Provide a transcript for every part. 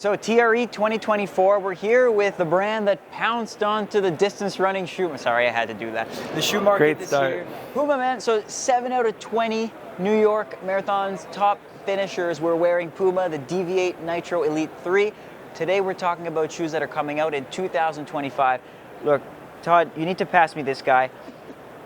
So TRE 2024, we're here with the brand that pounced onto the distance running shoe. Sorry, I had to do that. The shoe market Great this start. year. Puma, man, so 7 out of 20 New York Marathon's top finishers were wearing Puma, the Deviate Nitro Elite 3. Today we're talking about shoes that are coming out in 2025. Look, Todd, you need to pass me this guy.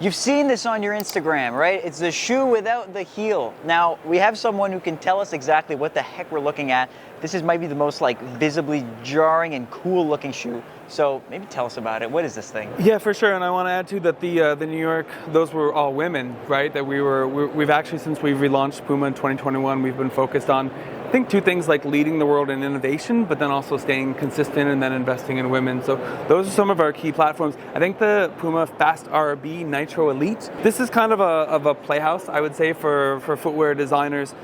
You've seen this on your Instagram, right? It's the shoe without the heel. Now, we have someone who can tell us exactly what the heck we're looking at. This might be the most visibly jarring and cool looking shoe. So maybe tell us about it. What is this thing? Yeah, for sure. And I want to add too that the New York, those were all women, right? That we've actually, since we've relaunched Puma in 2021, we've been focused on, I think, two things like leading the world in innovation, but then also staying consistent and then investing in women. So those are some of our key platforms. I think the Puma Fast-R Nitro Elite, this is kind of a playhouse, I would say, for footwear designers,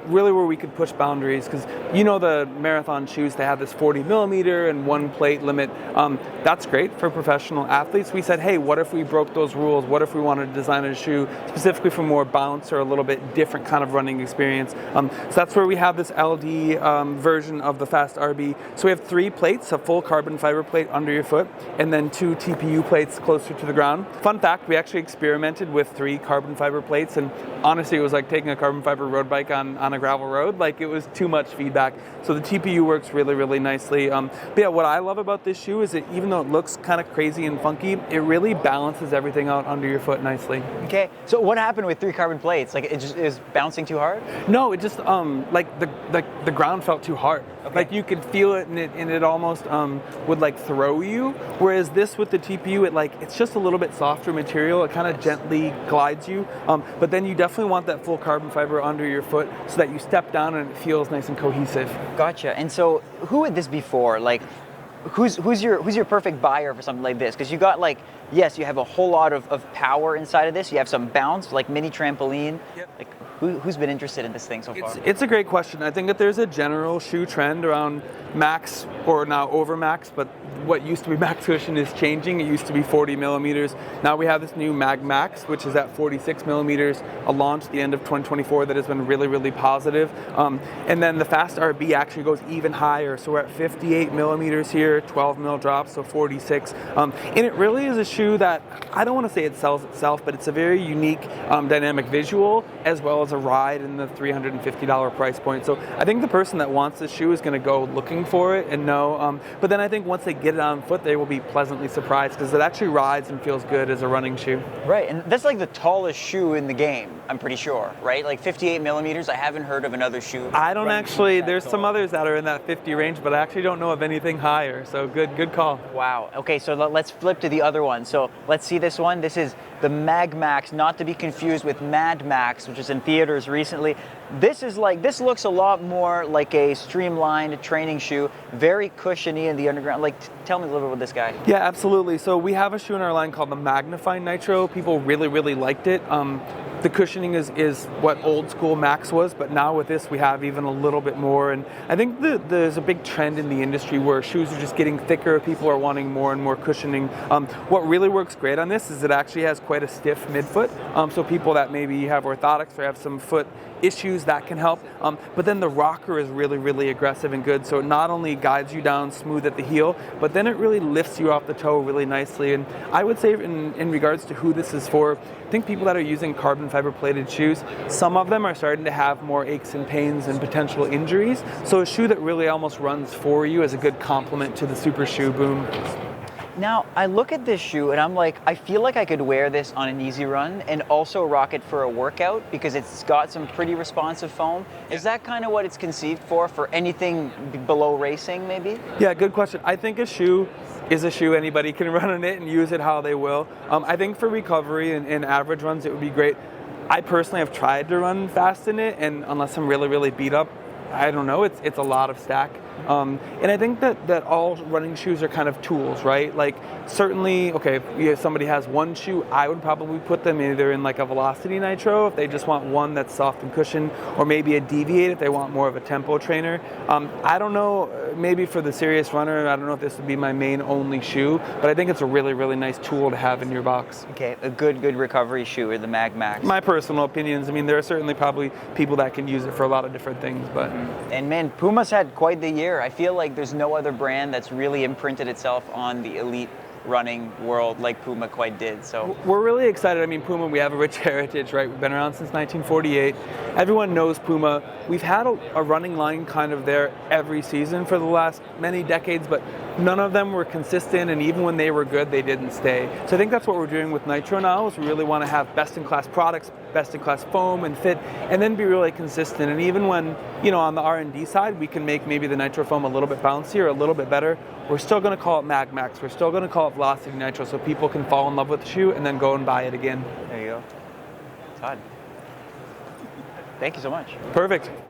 really where we could push boundaries, because you know the marathon shoes, they have this 40 millimeter and one plate limit. That's great for professional athletes. We said, hey, what if we broke those rules? What if we wanted to design a shoe specifically for more bounce or a little bit different kind of running experience? So that's where we have this LD version of the Fast-R. So we have 3 plates, a full carbon fiber plate under your foot, and then 2 TPU plates closer to the ground. Fun fact, we actually experimented with 3 carbon fiber plates, and honestly, it was like taking a carbon fiber road bike on a gravel road. Like, it was too much feedback. So the TPU works really, really nicely. But yeah, what I love about this shoe is that even though it looks kind of crazy and funky, it really balances everything out under your foot nicely. Okay, so what happened with 3 carbon plates? Like, it just is bouncing too hard? No, it just the ground felt too hard. Okay. Like, you could feel it, and it almost would like throw you. Whereas this with the TPU, it's just a little bit softer material. It kind of gently glides you. But then you definitely want that full carbon fiber under your foot so that you step down and it feels nice and cohesive. Gotcha. And so, who would this be for? Like, who's your perfect buyer for something like this? Because you got yes, you have a whole lot of power inside of this. You have some bounce, like mini trampoline. Yep. Like, who's been interested in this thing so far? It's a great question. I think that there's a general shoe trend around max, or now over max, but what used to be max cushion is changing. It used to be 40 millimeters. Now we have this new MagMax, which is at 46 millimeters, a launch at the end of 2024 that has been really, really positive. And then the Fast-R actually goes even higher. So we're at 58 millimeters here, 12 mil drops, so 46. And it really is a shoe that, I don't want to say it sells itself, but it's a very unique dynamic visual, as well as a ride in the $350 price point. So I think the person that wants this shoe is going to go looking for it and know. But then I think once they get it on foot, they will be pleasantly surprised, because it actually rides and feels good as a running shoe. Right, and that's like the tallest shoe in the game, I'm pretty sure, right? Like 58 millimeters, I haven't heard of another shoe. I don't actually, there's some others that are in that 50 range, but I actually don't know of anything higher, so good call. Wow, okay, so let's flip to the other one. So let's see this one. This is the MagMax, not to be confused with Mad Max, which is in theaters recently. This looks a lot more like a streamlined training shoe, very cushiony in the underground. Tell me a little bit about this guy. Yeah, absolutely. So we have a shoe in our line called the Magnify Nitro. People really, really liked it. The cushioning is what old school Max was, but now with this we have even a little bit more. And I think there's a big trend in the industry where shoes are just getting thicker. People are wanting more and more cushioning. What really works great on this is it actually has quite a stiff midfoot. So people that maybe have orthotics or have some foot issues, that can help. But then the rocker is really, really aggressive and good. So it not only guides you down smooth at the heel, but then it really lifts you off the toe really nicely. And I would say in regards to who this is for, I think people that are using carbon fiber plated shoes, some of them are starting to have more aches and pains and potential injuries. So a shoe that really almost runs for you is a good complement to the super shoe boom. Now, I look at this shoe and I'm like, I feel like I could wear this on an easy run and also rock it for a workout, because it's got some pretty responsive foam. Is that kind of what it's conceived for anything below racing, maybe? Yeah, good question. I think a shoe is a shoe. Anybody can run in it and use it how they will. I think for recovery and average runs, it would be great. I personally have tried to run fast in it, and unless I'm really, really beat up, I don't know, it's a lot of stack. And I think that all running shoes are kind of tools, right? Like, certainly, okay, if somebody has one shoe, I would probably put them either in like a Velocity Nitro if they just want one that's soft and cushioned, or maybe a Deviate if they want more of a tempo trainer. I don't know, maybe for the serious runner, I don't know if this would be my main only shoe, but I think it's a really, really nice tool to have in your box. Okay, a good recovery shoe, or the MagMax. My personal opinions, I mean, there are certainly probably people that can use it for a lot of different things, but. And man, Puma's had quite the year. year. I feel like there's no other brand that's really imprinted itself on the elite running world like Puma quite did. So we're really excited. I mean, Puma, we have a rich heritage, right? We've been around since 1948. Everyone knows Puma. We've had a running line kind of there every season for the last many decades, but none of them were consistent, and even when they were good, they didn't stay. So I think that's what we're doing with Nitro now, is we really want to have best-in-class products, best-in-class foam and fit, and then be really consistent. And even when, you know, on the R&D side, we can make maybe the Nitro foam a little bit bouncier, a little bit better, we're still going to call it MagMax. We're still going to call it Velocity Nitro, so people can fall in love with the shoe and then go and buy it again. There you go. Todd, thank you so much. Perfect.